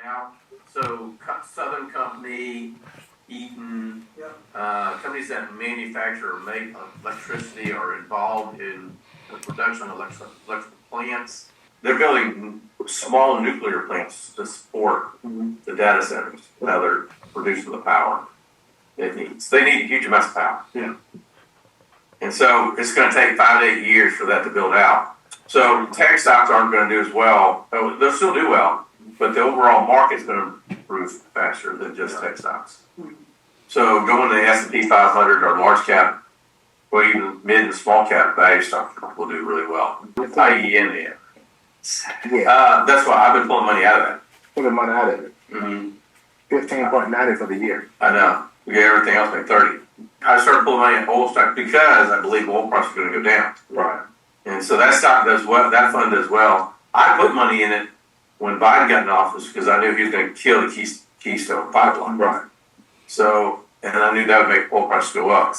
now. So Southern Company, Eaton, companies that manufacture or make electricity are involved in the production of electrical plants. They're building small nuclear plants to support the data centers. How they're producing the power it needs. They need huge amounts of power. Yeah. And so it's going to take 5 to 8 years for that to build out. So tech stocks aren't going to do as well. They'll still do well, but the overall market's going to improve faster than just tech stocks. So going to the S&P 500 or large cap, or even mid and small cap value stocks will do really well. I.e. India. That's why I've been pulling money out of that. Pulling money out of it. 15.90 for the year. I know. We get everything else like 30. I started pulling money in oil stock because I believe oil price is going to go down. Right. And so that stock does well. That fund does well. I put money in it when Biden got in office because I knew he was going to kill the Keystone Pipeline. Right. So, and I knew that would make oil prices go up.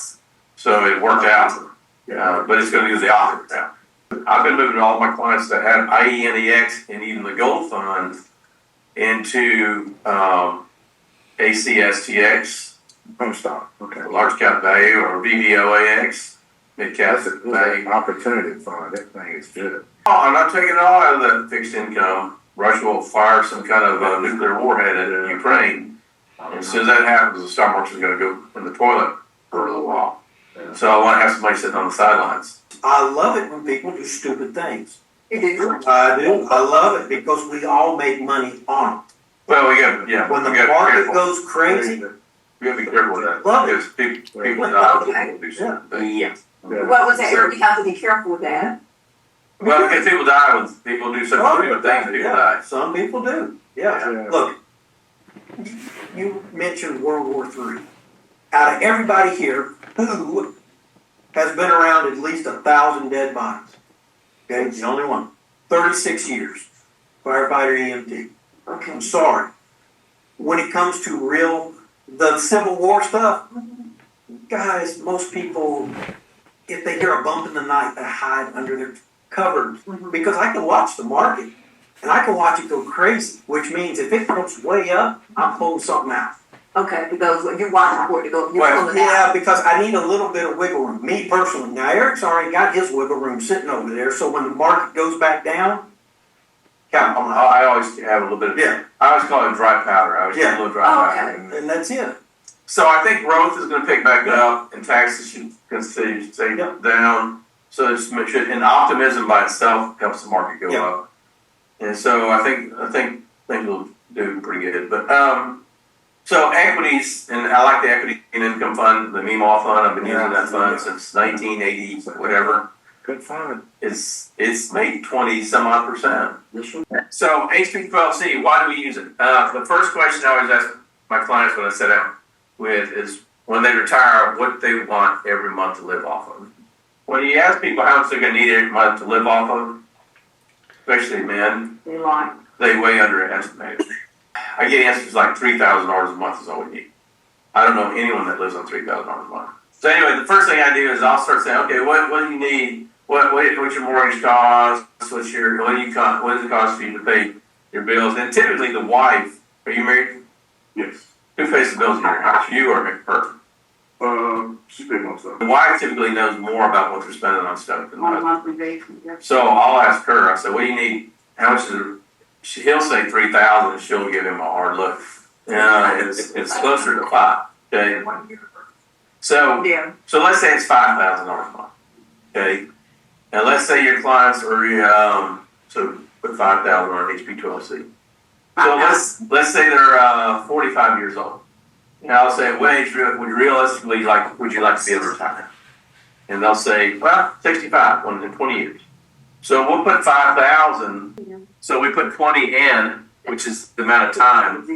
So it worked out. But it's going to do the opposite now. I've been moving all my clients that have IENEX and even the gold fund into ACSTX. Home stock. Okay. Large cap value, or VVOAX, mid cap value. Opportunity fund. That thing is good. Oh, I'm not taking it all out of the fixed income. Russia will fire some kind of nuclear warhead at Ukraine. And as soon as that happens, the stock market is going to go in the toilet for a little while. So I want to have somebody sitting on the sidelines. I love it when people do stupid things. You do? I do. I love it because we all make money on it. Well, we got When the market goes crazy, we got to be careful with that. Love it. Because people die when people do certain things. Yeah. What was that? You have to be careful with that. Well, because people die when people do such stupid things, people die. Some people do. Yeah. Look, you mentioned World War III. Out of everybody here, who has been around at least 1,000 dead bodies? Okay, the only one. 36 years. Firefighter EMT. Okay. I'm sorry. When it comes to the Civil War stuff, guys, most people, if they hear a bump in the night, they hide under their covers. Because I can watch the market, and I can watch it go crazy, which means if it goes way up, I'm pulling something out. Okay, because you're watching for it to go. Because I need a little bit of wiggle room. Me personally. Now, Eric's already got his wiggle room sitting over there, so when the market goes back down, I always have a little bit of, I always call it dry powder. I always have a little dry powder. And that's it. So I think growth is going to pick back up, and taxes should continue to stay down. So and optimism by itself helps the market go up. And so I think things will do pretty good. But so equities, and I like the equity and income fund, the MEMAW fund. I've been using that fund since 1980, whatever. Good fund. It's made 20 some odd %. So HP12C, why do we use it? The first question I always ask my clients when I sit down with is when they retire, what they want every month to live off of. When you ask people how much they're going to need every month to live off of, especially men, they way underestimate it. I get answers like $3,000 a month is all we need. I don't know anyone that lives on $3,000 a month. So anyway, the first thing I do is I'll start saying, okay, what do you need? What's your mortgage cost? What does it cost for you to pay your bills? And typically the wife, are you married? Yes. Who pays the bills in your house? You or her? She pays most of it. The wife typically knows more about what they're spending on stuff than the husband. So I'll ask her, I say, what do you need? How much is it? He'll say 3,000 and she'll give him a hard look. It's closer to 5. Okay. So let's say it's $5,000 a month. Okay. And let's say your clients are so put 5,000 on HP12C. So let's say they're 45 years old. And I'll say, what age would you realistically would you like to be able to retire? And they'll say, well, 65 in 20 years. So we'll put 5,000. So we put 20 in, which is the amount of time.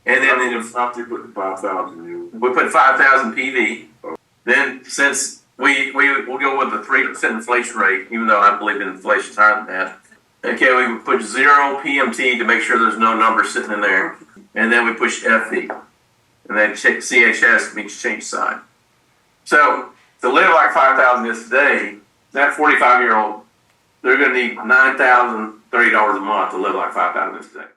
And then after you put 5,000, we put 5,000 PV. Then since we'll go with the 3% inflation rate, even though I believe inflation is higher than that. Okay, we put 0 PMT to make sure there's no number sitting in there. And then we push FE. And then CHS means change sign. So to live like 5,000 is today, that 45-year-old, they're going to need $9,030 a month to live like 5,000 is today.